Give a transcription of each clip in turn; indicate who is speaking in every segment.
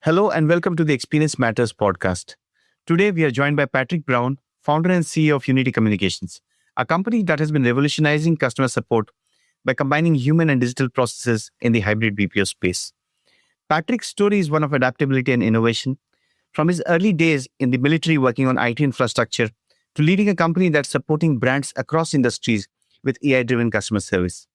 Speaker 1: Hello and welcome to the Experience Matters podcast. Today we are joined by Patrick Brown, founder and CEO of Unity Communications, a company that has been revolutionizing customer support by combining human and digital processes in the hybrid BPO space. Patrick's story is one of adaptability and innovation, from his early days in the military working on IT infrastructure to leading a company that's supporting brands across industries with AI-driven customer service.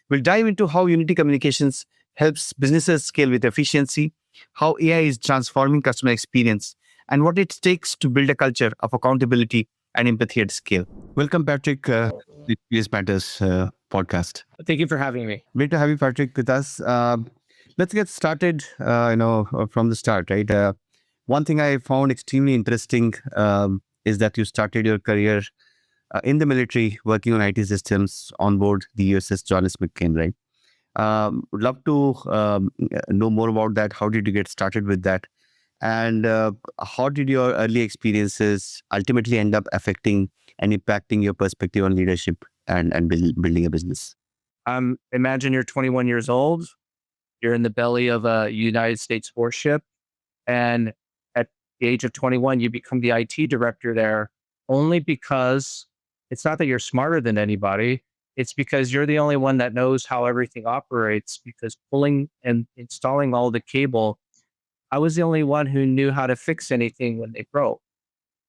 Speaker 1: We'll dive into how Unity Communications helps businesses scale with efficiency, how AI is transforming customer experience, and what it takes to build a culture of accountability and empathy at scale. Welcome, Patrick, to the Experience Matters podcast.
Speaker 2: Thank you for having me.
Speaker 1: Great to have you, Patrick, with us. Let's get started, from the start, right? One thing I found extremely interesting is that you started your career in the military, working on IT systems on board the USS John S. McCain, right? Would love to know more about that. How did you get started with that? And how did your early experiences ultimately end up affecting and impacting your perspective on leadership and building a business?
Speaker 2: Imagine you're 21 years old, you're in the belly of a United States warship, and at the age of 21, you become the IT director there only because it's not that you're smarter than anybody. It's because you're the only one that knows how everything operates, because pulling and installing all the cable, I was the only one who knew how to fix anything when they broke.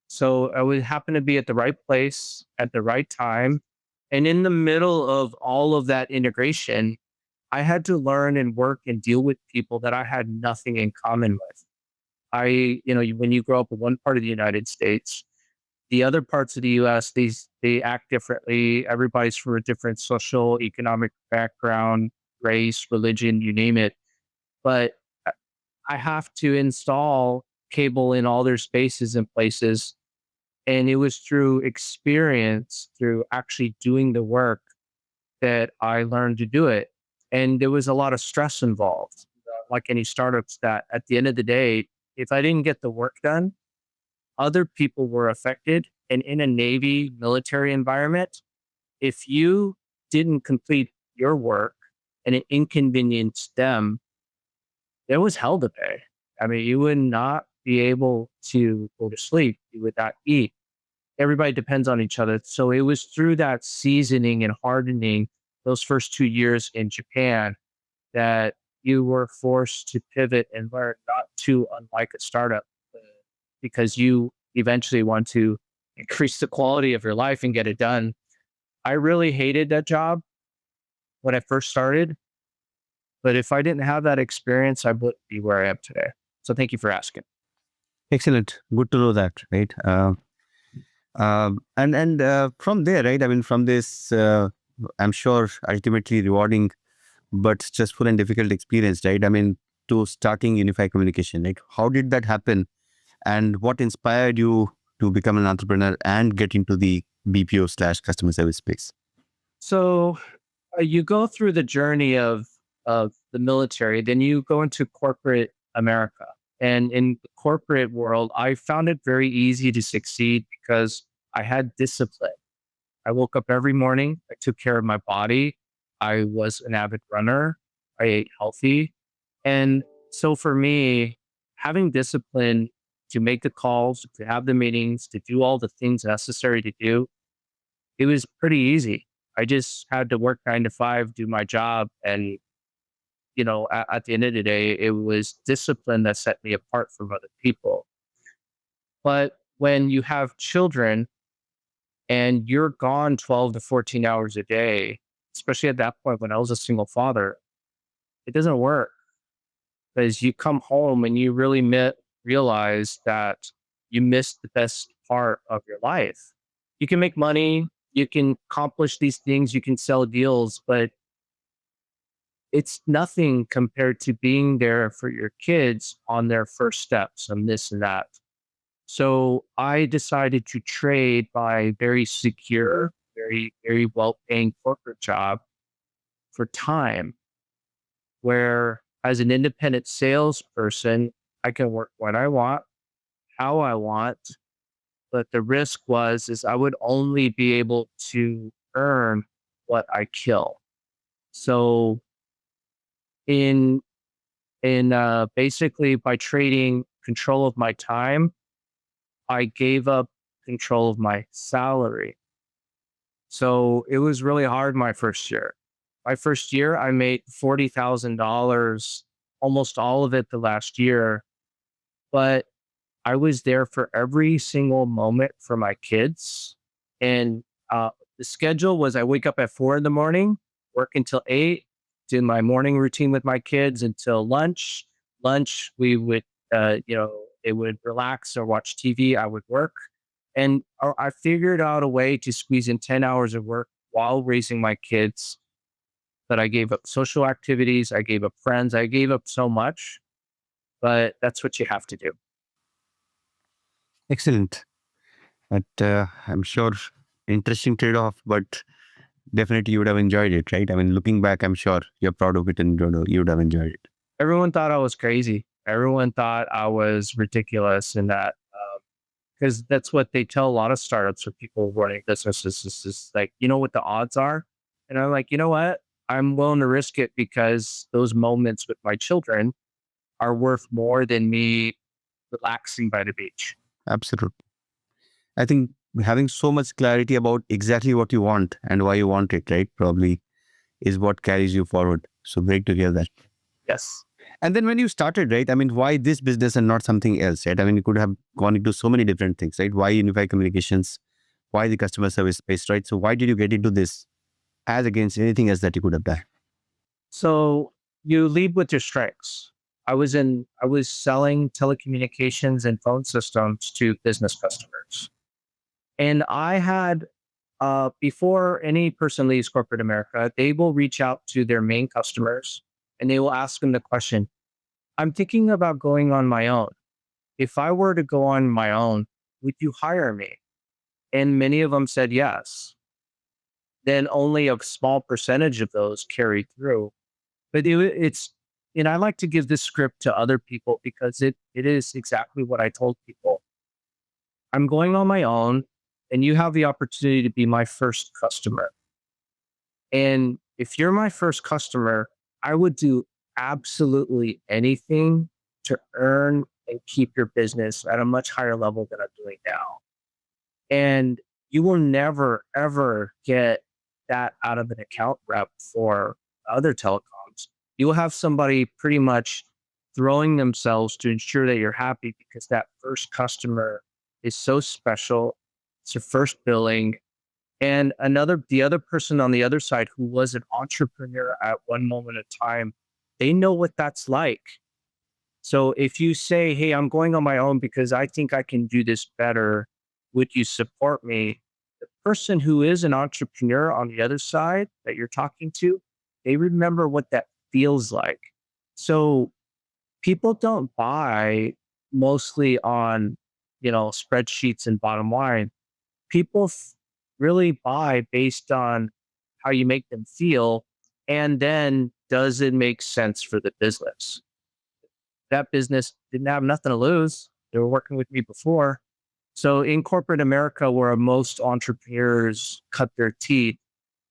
Speaker 2: So I would happen to be at the right place at the right time. And in the middle of all of that integration, I had to learn and work and deal with people that I had nothing in common with. When you grow up in one part of the United States, the other parts of the US, they act differently. Everybody's from a different social, economic background, race, religion, you name it. But I have to install cable in all their spaces and places. And it was through experience, through actually doing the work, that I learned to do it. And there was a lot of stress involved, like any startups, that at the end of the day, if I didn't get the work done, other people were affected. And in a Navy military environment, if you didn't complete your work and it inconvenienced them, there was hell to pay. I mean, you would not be able to go to sleep. You would not eat. Everybody depends on each other. So it was through that seasoning and hardening those first 2 years in Japan that you were forced to pivot and learn not to unlike a startup, because you eventually want to increase the quality of your life and get it done. I really hated that job when I first started, but if I didn't have that experience, I wouldn't be where I am today. So thank you for asking.
Speaker 1: Excellent. Good to know that, right? And from there, right? I mean, from this, I'm sure ultimately rewarding but stressful and difficult experience, right? I mean, to starting Unified Communication, right? How did that happen? And what inspired you to become an entrepreneur and get into the BPO slash customer service space?
Speaker 2: So you go through the journey of the military, then you go into corporate America. And in the corporate world, I found it very easy to succeed because I had discipline. I woke up every morning, I took care of my body. I was an avid runner. I ate healthy. And so for me, having discipline to make the calls, to have the meetings, to do all the things necessary to do, it was pretty easy. I just had to work 9 to 5, do my job. And, at the end of the day, it was discipline that set me apart from other people. But when you have children and you're gone 12 to 14 hours a day, especially at that point when I was a single father, it doesn't work, because you come home and you really realize that you missed the best part of your life. You can make money, you can accomplish these things, you can sell deals, but it's nothing compared to being there for your kids on their first steps and this and that. So I decided to trade my very secure, very, very well paying corporate job for time, where as an independent salesperson, I can work when I want, how I want. But the risk is I would only be able to earn what I kill. So in And basically, by trading control of my time, I gave up control of my salary. So it was really hard my first year. My first year, I made $40,000, almost all of it the last year. But I was there for every single moment for my kids. And the schedule was I wake up at 4 in the morning, work until 8, do my morning routine with my kids until lunch. Lunch, we would, they would relax or watch TV. I would work. And I figured out a way to squeeze in 10 hours of work while raising my kids. That I gave up social activities, I gave up friends, I gave up so much, but that's what you have to do.
Speaker 1: Excellent. But I'm sure interesting trade-off, but definitely you would have enjoyed it, right? I mean, looking back, I'm sure you're proud of it and you would have enjoyed it.
Speaker 2: Everyone thought I was crazy. Everyone thought I was ridiculous in that, because that's what they tell a lot of startups or people running businesses is like, you know what the odds are? And I'm like, you know what? I'm willing to risk it because those moments with my children are worth more than me relaxing by the beach.
Speaker 1: Absolutely. I think having so much clarity about exactly what you want and why you want it, right, probably is what carries you forward. So great to hear that.
Speaker 2: Yes.
Speaker 1: And then when you started, right, I mean, why this business and not something else, right? I mean, you could have gone into so many different things, right? Why unified communications? Why the customer service space, right? So why did you get into this as against anything else that you could have done?
Speaker 2: So you lead with your strengths. I was selling telecommunications and phone systems to business customers. And I had, before any person leaves corporate America, they will reach out to their main customers and they will ask them the question, I'm thinking about going on my own. If I were to go on my own, would you hire me? And many of them said yes. Then only a small percentage of those carried through. But it's, and I like to give this script to other people because it is exactly what I told people. I'm going on my own and you have the opportunity to be my first customer. And if you're my first customer, I would do absolutely anything to earn and keep your business at a much higher level than I'm doing now. And you will never, ever get that out of an account rep for other telecoms. You will have somebody pretty much throwing themselves to ensure that you're happy because that first customer is so special. It's your first billing. And the other person on the other side who was an entrepreneur at one moment in time, they know what that's like. So if you say, hey, I'm going on my own because I think I can do this better, would you support me? The person who is an entrepreneur on the other side that you're talking to, they remember what that feels like. So people don't buy mostly on, spreadsheets and bottom line. People really buy based on how you make them feel. And then does it make sense for the business? That business didn't have nothing to lose. They were working with me before. So in corporate America, where most entrepreneurs cut their teeth,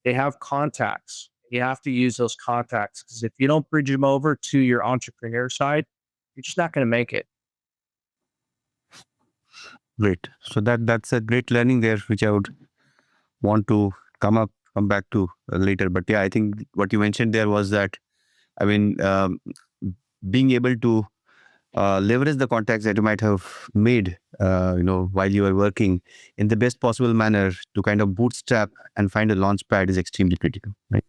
Speaker 2: they have contacts. You have to use those contacts because if you don't bridge them over to your entrepreneur side, you're just not going to make it.
Speaker 1: Great. So that's a great learning there, which I would want to come back to later. But yeah, I think what you mentioned there was that, I mean, being able to leverage the contacts that you might have made, while you were working in the best possible manner to kind of bootstrap and find a launch pad is extremely critical, right?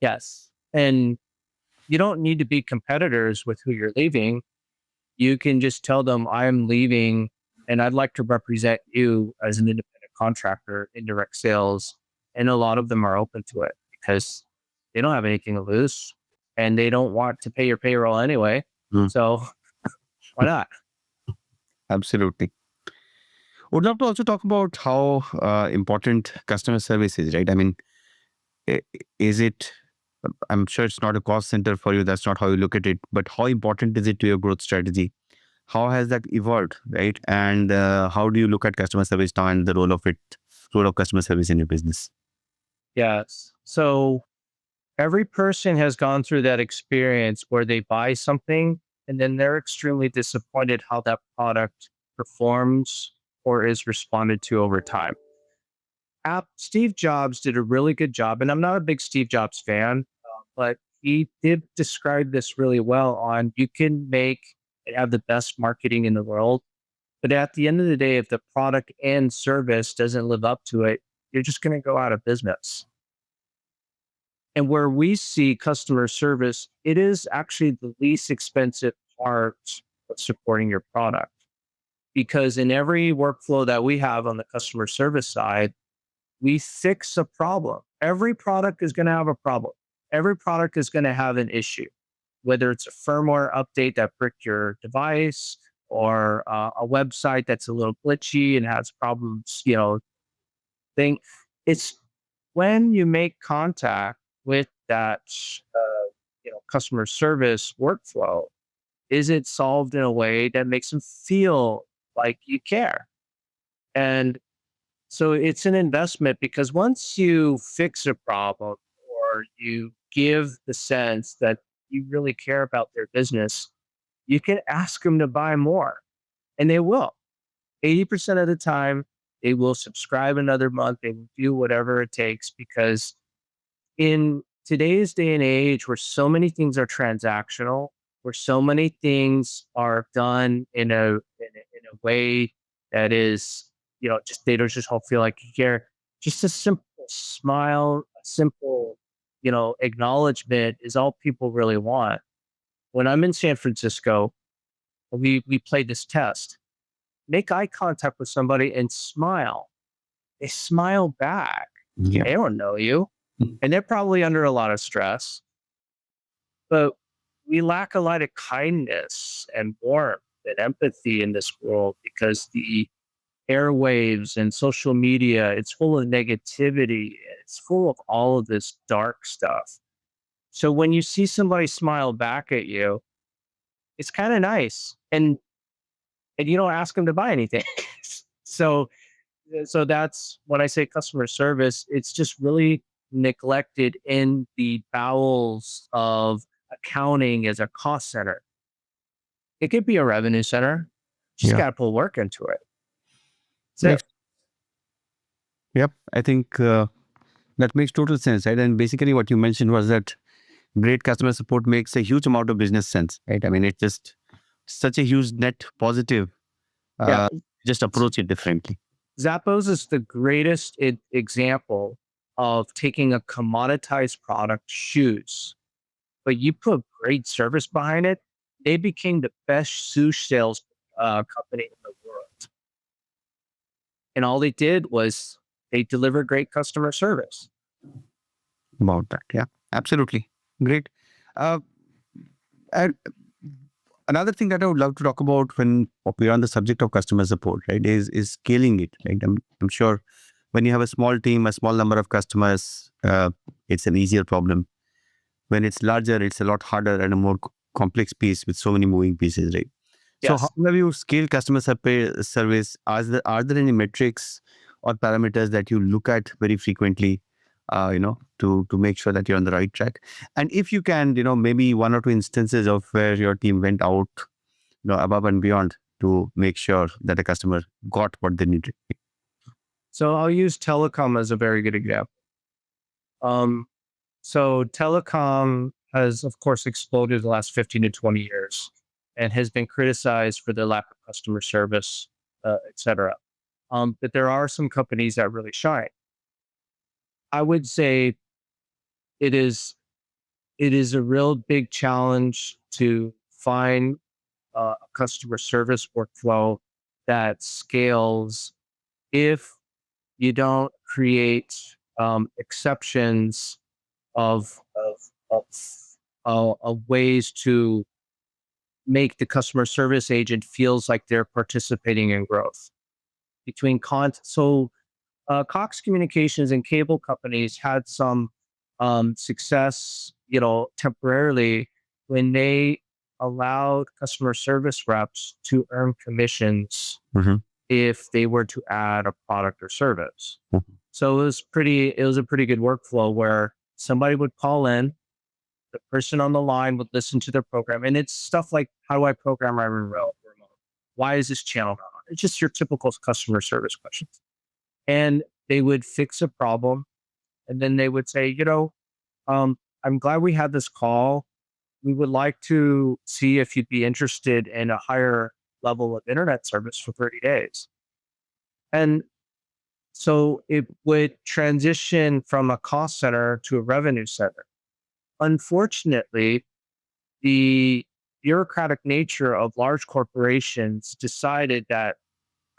Speaker 2: Yes. And you don't need to be competitors with who you're leaving. You can just tell them, I'm leaving and I'd like to represent you as an independent contractor in direct sales. And a lot of them are open to it because they don't have anything to lose and they don't want to pay your payroll anyway. So why not?
Speaker 1: Absolutely. Would love to also talk about how important customer service is, right? I mean, is it, I'm sure it's not a cost center for you. That's not how you look at it, but how important is it to your growth strategy? How has that evolved, right? And how do you look at customer service now and the role of customer service in your business?
Speaker 2: Yes. So Every person has gone through that experience where they buy something and then they're extremely disappointed how that product performs or is responded to over time. Steve Jobs did a really good job, and I'm not a big Steve Jobs fan, but he did describe this really well on you can make and have the best marketing in the world. But at the end of the day, if the product and service doesn't live up to it, you're just going to go out of business. And where we see customer service, it is actually the least expensive part of supporting your product. Because in every workflow that we have on the customer service side, we fix a problem. Every product is going to have a problem. Every product is going to have an issue, whether it's a firmware update that bricked your device or a website that's a little glitchy and has problems, thing. It's when you make contact with that, customer service workflow, is it solved in a way that makes them feel like you care? And so it's an investment because once you fix a problem or you give the sense that you really care about their business, you can ask them to buy more and they will. 80% of the time, they will subscribe another month. They will do whatever it takes because in today's day and age where so many things are transactional, where so many things are done in a way that is, just they don't just all feel like you care. Just a simple smile, a simple, acknowledgement is all people really want. When I'm in San Francisco, we played this test. Make eye contact with somebody and smile. They smile back.
Speaker 1: Yeah.
Speaker 2: They don't know you. And they're probably under a lot of stress. But we lack a lot of kindness and warmth and empathy in this world because the airwaves and social media, it's full of negativity. It's full of all of this dark stuff. So when you see somebody smile back at you, it's kind of nice. And you don't ask them to buy anything. so so that's when I say customer service, it's just really neglected in the bowels of accounting as a cost center. It could be a revenue center. Just
Speaker 1: Yeah.
Speaker 2: got to put work into it.
Speaker 1: Makes- Yep. I think that makes total sense, right? And basically what you mentioned was that great customer support makes a huge amount of business sense, right? I mean, it's just such a huge net positive.
Speaker 2: Yeah.
Speaker 1: Just approach it differently.
Speaker 2: Zappos is the greatest example of taking a commoditized product, shoes, but you put great service behind it. They became the best shoe sales company in the world. And all they did was they delivered great customer service.
Speaker 1: About that. Yeah, absolutely. Great. Uh, and another thing that I would love to talk about when we're on the subject of customer support, right, is scaling it. Right? I'm sure when you have a small team, a small number of customers, it's an easier problem. When it's larger, it's a lot harder and a more complex piece with so many moving pieces, right? So
Speaker 2: Yes.
Speaker 1: how have you scaled customer service? Are there any metrics or parameters that you look at very frequently, to make sure that you're on the right track? And if you can, maybe one or two instances of where your team went out, above and beyond to make sure that the customer got what they needed.
Speaker 2: So I'll use telecom as a very good example. So telecom has, of course, exploded the last 15 to 20 years and has been criticized for their lack of customer service, et cetera. But there are some companies that really shine. I would say it is a real big challenge to find a customer service workflow that scales if you don't create exceptions of ways to make the customer service agent feels like they're participating in growth. Cox Communications and cable companies had some success, temporarily when they allowed customer service reps to earn commissions
Speaker 1: Mhm.
Speaker 2: if they were to add a product or service.
Speaker 1: Mhm.
Speaker 2: So it was a pretty good workflow where somebody would call in, the person on the line would listen to their program. And it's stuff like, how do I program my remote? Why is this channel not on? It's just your typical customer service questions. And they would fix a problem. And then they would say, I'm glad we had this call. We would like to see if you'd be interested in a higher level of internet service for 30 days. And so it would transition from a cost center to a revenue center. Unfortunately, the bureaucratic nature of large corporations decided that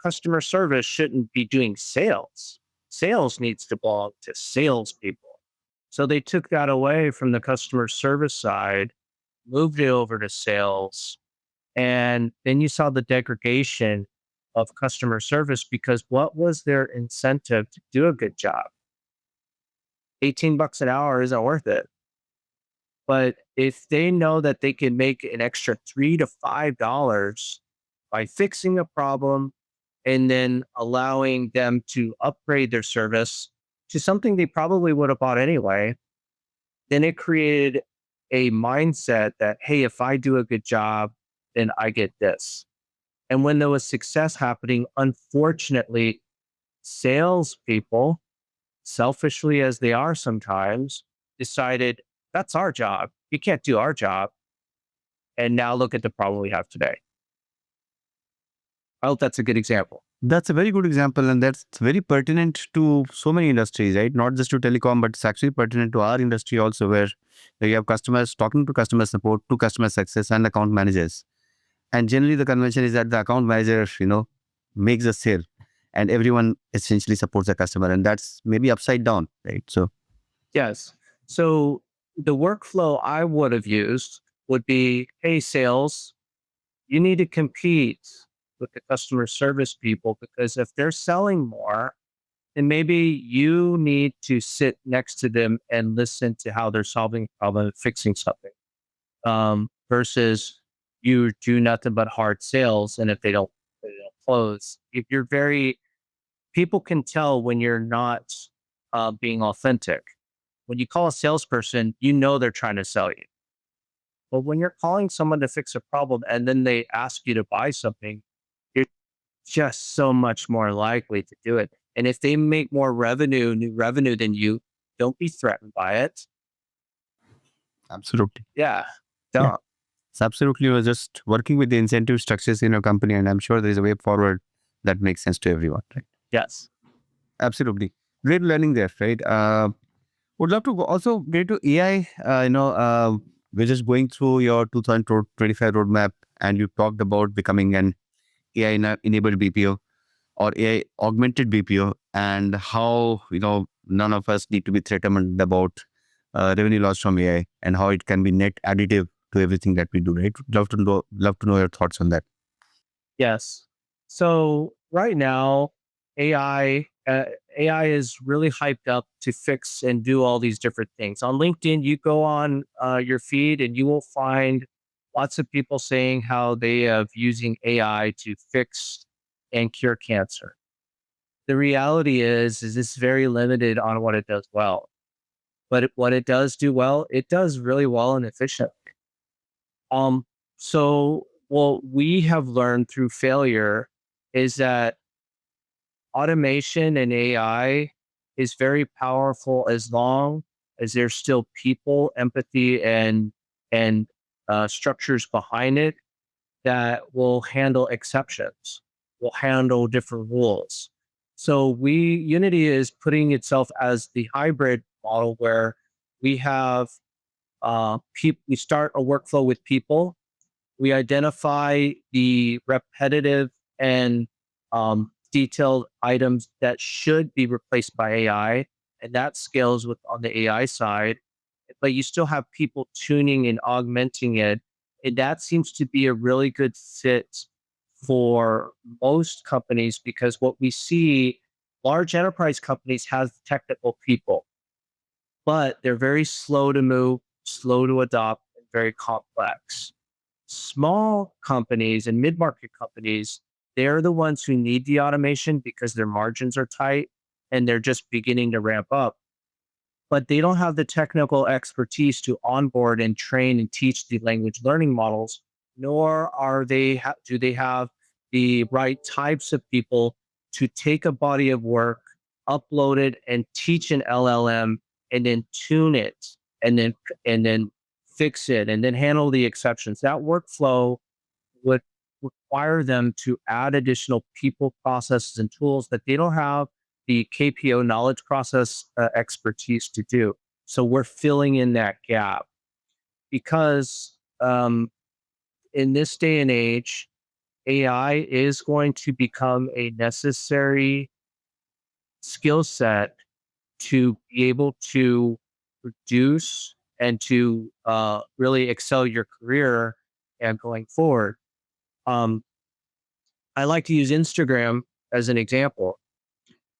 Speaker 2: customer service shouldn't be doing sales. Sales needs to belong to salespeople. So they took that away from the customer service side, moved it over to sales, and then you saw the degradation of customer service because what was their incentive to do a good job? $18 an hour isn't worth it. But if they know that they can make an extra $3 to $5 by fixing a problem and then allowing them to upgrade their service to something they probably would have bought anyway, then it created a mindset that, hey, if I do a good job, then I get this. And when there was success happening, unfortunately, salespeople, selfishly as they are sometimes, decided that's our job. You can't do our job. And now look at the problem we have today. I hope that's a good example.
Speaker 1: That's a very good example, and that's very pertinent to so many industries, right? Not just to telecom, but it's actually pertinent to our industry also, where you have customers talking to customer support, to customer success, and account managers. And generally, the convention is that the account manager, makes a sale, and everyone essentially supports the customer, and that's maybe upside down, right? So,
Speaker 2: Yes. So the workflow I would have used would be, hey, sales, you need to compete with the customer service people because if they're selling more, then maybe you need to sit next to them and listen to how they're solving a problem and fixing something. Versus you do nothing but hard sales. And if they don't close, if you're people can tell when you're not being authentic. When you call a salesperson, you know they're trying to sell you. But when you're calling someone to fix a problem and then they ask you to buy something, you're just so much more likely to do it. And if they make more new revenue than you, don't be threatened by it.
Speaker 1: absolutely.
Speaker 2: Yeah.
Speaker 1: Yeah.
Speaker 2: Don't.
Speaker 1: It's absolutely. You're just working with the incentive structures in your company, and I'm sure there is a way forward that makes sense to everyone, right?
Speaker 2: Yes.
Speaker 1: Absolutely. Great learning there, right? Would love to also get to AI. We're just going through your 2025 roadmap, and you talked about becoming an AI-enabled BPO or AI augmented BPO, and how none of us need to be threatened about revenue loss from AI, and how it can be net additive to everything that we do. Right? Love to know your thoughts on that.
Speaker 2: Yes. So right now, AI is really hyped up to fix and do all these different things. On LinkedIn, you go on your feed and you will find lots of people saying how they have using AI to fix and cure cancer. The reality is it's very limited on what it does well. But what it does do well, it does really well and efficiently. So what we have learned through failure is that automation and AI is very powerful as long as there's still people, empathy, and structures behind it that will handle exceptions, will handle different rules. So Unity is putting itself as the hybrid model where we have we start a workflow with people. We identify the repetitive and detailed items that should be replaced by AI, and that scales on the AI side. But you still have people tuning and augmenting it, and that seems to be a really good fit for most companies because what we see, large enterprise companies have technical people, but they're very slow to move, slow to adopt, and very complex. Small companies and mid-market companies, they're the ones who need the automation because their margins are tight and they're just beginning to ramp up. but they don't have the technical expertise to onboard and train and teach the language learning models, nor do they have the right types of people to take a body of work, upload it, and teach an LLM, and then tune it, and then fix it, and then handle the exceptions. That workflow would require them to add additional people, processes, and tools that they don't have the KPO knowledge process expertise to do. So we're filling in that gap because in this day and age, AI is going to become a necessary skill set to be able to reduce and to really excel your career and going forward. Um, I like to use Instagram as an example.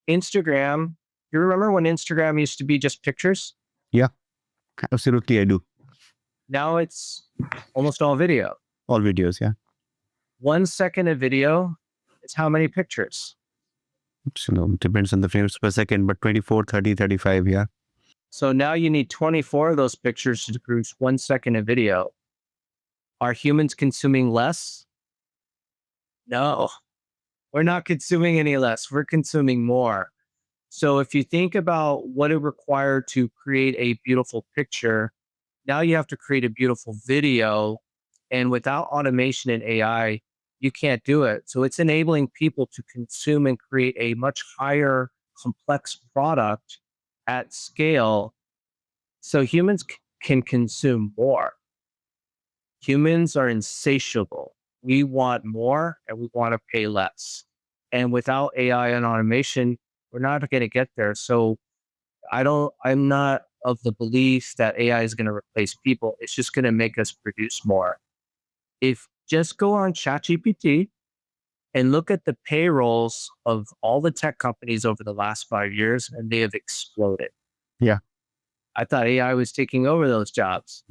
Speaker 2: Instagram, you remember when Instagram used to be just pictures?
Speaker 1: Yeah, absolutely. I do.
Speaker 2: Now it's almost all video.
Speaker 1: All videos. Yeah.
Speaker 2: 1 second of video is how many pictures?
Speaker 1: So depends on the frames per second, but 24, 30, 35. Yeah.
Speaker 2: So now you need 24 of those pictures to produce 1 second of video. Are humans consuming less? No, we're not consuming any less. We're consuming more. So if you think about what it required to create a beautiful picture, now you have to create a beautiful video. And without automation and AI, you can't do it. So it's enabling people to consume and create a much higher complex product at scale. So humans can consume more. Humans are insatiable. We want more and we want to pay less. And without AI and automation, we're not going to get there. So I'm not of the belief that AI is going to replace people. It's just going to make us produce more. If just go on ChatGPT and look at the payrolls of all the tech companies over the last 5 years, and they have exploded.
Speaker 1: Yeah.
Speaker 2: I thought AI was taking over those jobs.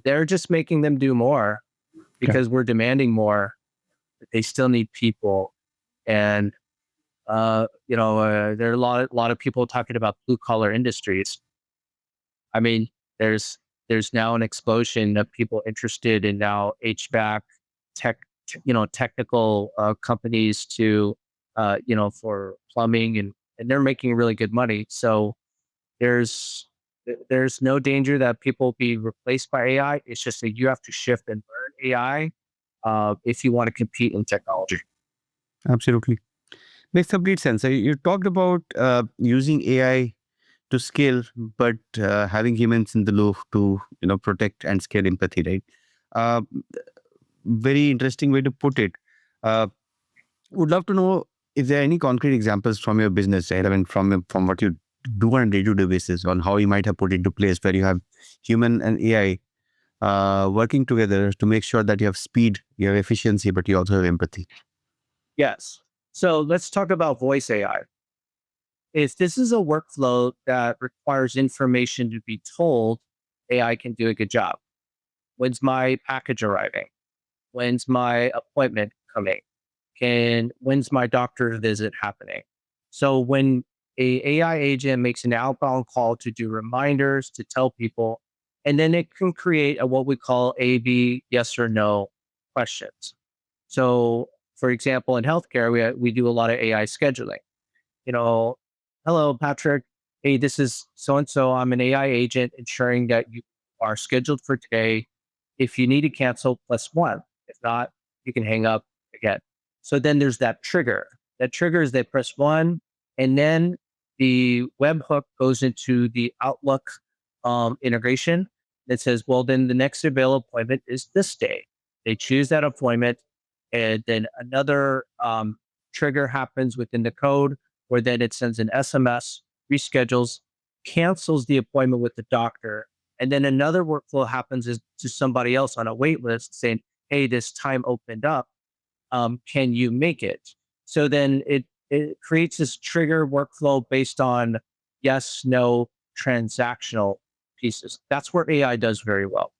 Speaker 2: They're just making them do more because we're demanding more, but they still need people. And there are a lot of people talking about blue collar industries. I mean, there's now an explosion of people interested in now HVAC technical companies to for plumbing, and they're making really good money. So there's no danger that people be replaced by AI. It's just that you have to shift and learn AI if you want to compete in technology.
Speaker 1: Absolutely. Makes complete sense. So you talked about using AI to scale, but having humans in the loop to protect and scale empathy, right? Uh, Very interesting way to put it. Would love to know if there are any concrete examples from your business, right? I mean, from what you do on a day-to-day basis, on how you might have put into place where you have human and AI working together to make sure that you have speed, you have efficiency, but you also have empathy.
Speaker 2: Yes. So let's talk about voice AI. If this is a workflow that requires information to be told, AI can do a good job. When's my package arriving? When's my appointment coming? When's my doctor visit happening? So when a AI agent makes an outbound call to do reminders, to tell people, and then it can create what we call A/B yes or no questions. So for example, in healthcare, we do a lot of AI scheduling. Hello, Patrick. Hey, this is so and so. I'm an AI agent ensuring that you are scheduled for today. If you need to cancel, +1. If not, you can hang up again. So then there's that trigger. That triggers they press 1, and then the webhook goes into the Outlook integration that says, well, then the next available appointment is this day. They choose that appointment, and then another trigger happens within the code where then it sends an SMS, reschedules, cancels the appointment with the doctor, and then another workflow happens is to somebody else on a wait list saying, hey, this time opened up. Can you make it? So then it creates this trigger workflow based on yes, no, transactional pieces. That's where AI does very well.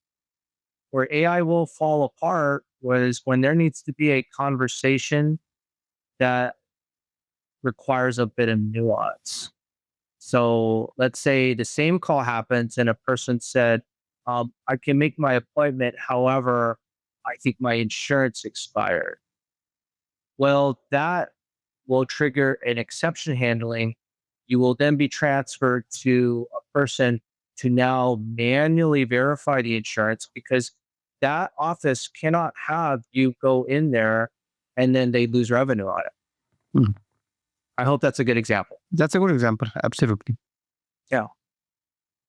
Speaker 2: Where AI will fall apart was when there needs to be a conversation that requires a bit of nuance. So let's say the same call happens and a person said, I can make my appointment. However, I think my insurance expired. Well, that will trigger an exception handling. You will then be transferred to a person to now manually verify the insurance because that office cannot have you go in there and then they lose revenue on it.
Speaker 1: Hmm.
Speaker 2: I hope that's a good example.
Speaker 1: That's a good example. Absolutely.
Speaker 2: Yeah.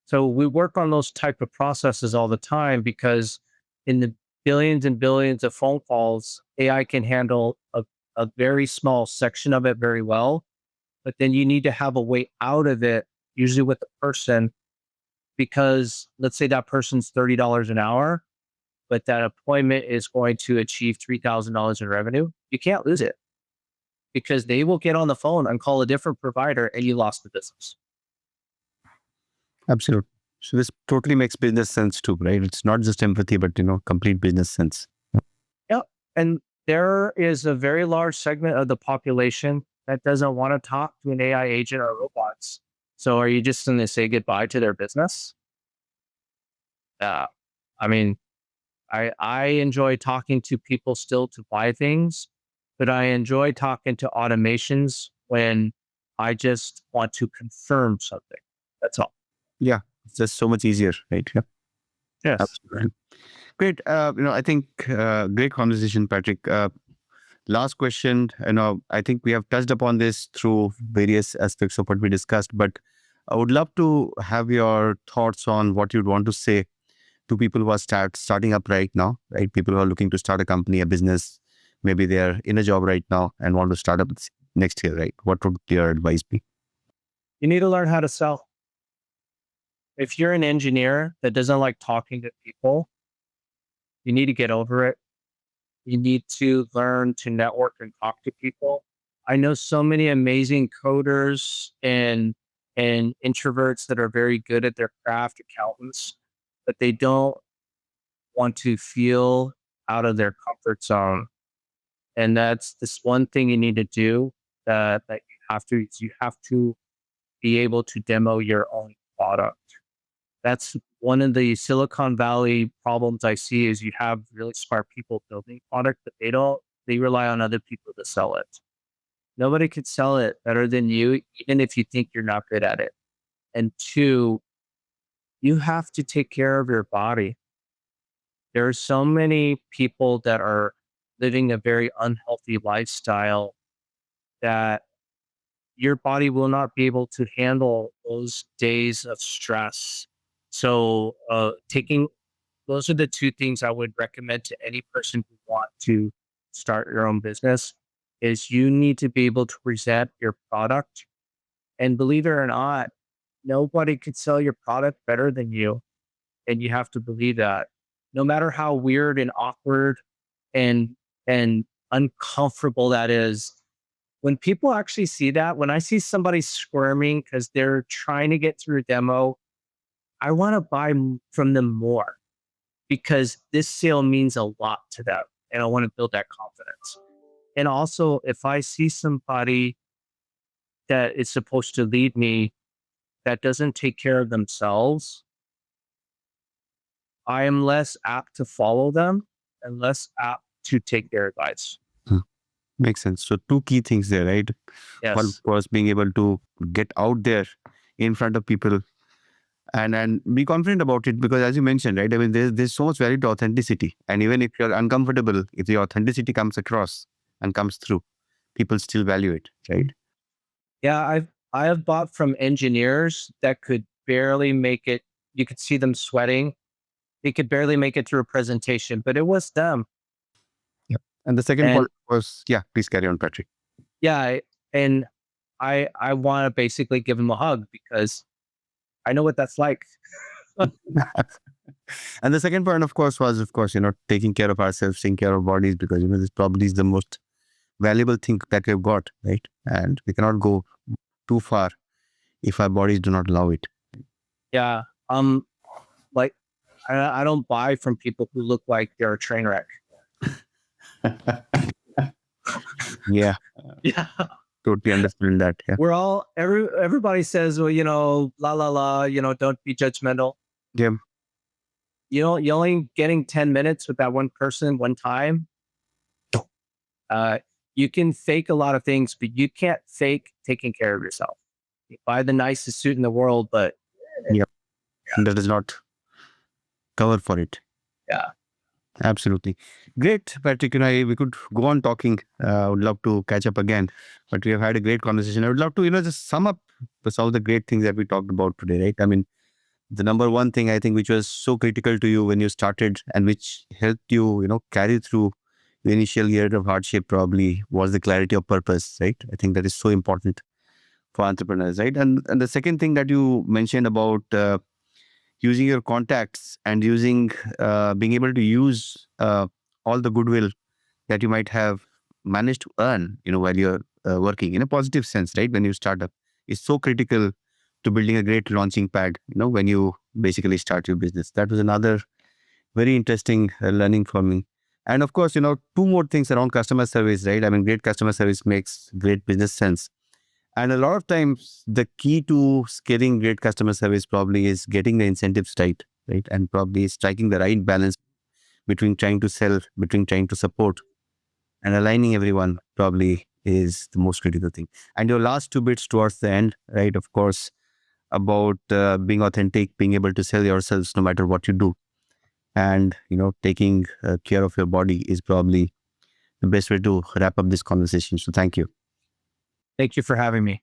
Speaker 2: So we work on those type of processes all the time because in the billions and billions of phone calls, AI can handle a very small section of it very well. But then you need to have a way out of it, usually with the person, because let's say that person's $30 an hour, but that appointment is going to achieve $3,000 in revenue. You can't lose it because they will get on the phone and call a different provider and you lost the business.
Speaker 1: Absolutely. So this totally makes business sense too, right? It's not just empathy, but complete business sense.
Speaker 2: Yep. And there is a very large segment of the population that doesn't want to talk to an AI agent or robots. So are you just going to say goodbye to their business? I mean, I enjoy talking to people still to buy things, but I enjoy talking to automations when I just want to confirm something. That's all.
Speaker 1: Yeah, it's just so much easier, right? Yeah,
Speaker 2: Yes.
Speaker 1: absolutely. Great. I think great conversation, Patrick. Last question. I think we have touched upon this through various aspects of what we discussed, but I would love to have your thoughts on what you'd want to say to people who are starting up right now, right? People who are looking to start a company, a business. Maybe they're in a job right now and want to start up next year, right? What would your advice be?
Speaker 2: You need to learn how to sell. If you're an engineer that doesn't like talking to people, you need to get over it. You need to learn to network and talk to people. I know so many amazing coders and introverts that are very good at their craft, accountants, but they don't want to feel out of their comfort zone. And that's this one thing you need to do that you have to be able to demo your own product. That's one of the Silicon Valley problems I see is you have really smart people building product, but they rely on other people to sell it. Nobody could sell it better than you, even if you think you're not good at it. And two, you have to take care of your body. There are so many people that are living a very unhealthy lifestyle that your body will not be able to handle those days of stress. So, those are the two things I would recommend to any person who want to start your own business is you need to be able to present your product. And believe it or not, nobody could sell your product better than you. And you have to believe that. No matter how weird and awkward and and uncomfortable that is, when people actually see that, when I see somebody squirming because they're trying to get through a demo, I want to buy from them more because this sale means a lot to them. And I want to build that confidence. And also, if I see somebody that is supposed to lead me that doesn't take care of themselves, I am less apt to follow them and less apt to take their advice.
Speaker 1: Makes sense. So two key things there, right? One
Speaker 2: Yes.
Speaker 1: was being able to get out there in front of people and be confident about it because as you mentioned, right? I mean, there's so much value to authenticity. And even if you're uncomfortable, if the authenticity comes across and comes through, people still value it, right?
Speaker 2: Yeah, I have bought from engineers that could barely make it. You could see them sweating. They could barely make it through a presentation, but it was them.
Speaker 1: Yep. And the second
Speaker 2: And
Speaker 1: point was, yeah, please carry on, Patrick.
Speaker 2: yeah, and I want to basically give them a hug because I know what that's like.
Speaker 1: And the second point, of course, was, taking care of ourselves, taking care of bodies, because, this probably is the most valuable thing that we've got, right? And we cannot go too far if our bodies do not allow it.
Speaker 2: Yeah. Like I don't buy from people who look like they're a train wreck.
Speaker 1: Yeah,
Speaker 2: Yeah.
Speaker 1: totally understand that. Yeah.
Speaker 2: Everybody says, well, la la la, don't be judgmental.
Speaker 1: Yeah.
Speaker 2: You're only getting 10 minutes with that one person one time. Uh, you can fake a lot of things, but you can't fake taking care of yourself. You buy the nicest suit in the world, but
Speaker 1: Yeah. That does not cover for it.
Speaker 2: yeah.
Speaker 1: Absolutely. Great, Patrick. We could go on talking. I would love to catch up again, but we have had a great conversation. I would love to, just sum up some of the great things that we talked about today, right? I mean, the number one thing I think which was so critical to you when you started and which helped you, carry through the initial year of hardship probably was the clarity of purpose, right? I think that is so important for entrepreneurs, right? And the second thing that you mentioned about using your contacts and being able to use all the goodwill that you might have managed to earn, while you're working in a positive sense, right? When you start up, is so critical to building a great launching pad, when you basically start your business. That was another very interesting learning for me. And of course, two more things around customer service, right? I mean, great customer service makes great business sense. And a lot of times, the key to scaling great customer service probably is getting the incentives right? And probably striking the right balance between trying to sell, between trying to support, and aligning everyone probably is the most critical thing. And your last two bits towards the end, right? Of course, about being authentic, being able to sell yourselves no matter what you do. And, taking care of your body is probably the best way to wrap up this conversation. So thank you.
Speaker 2: Thank you for having me.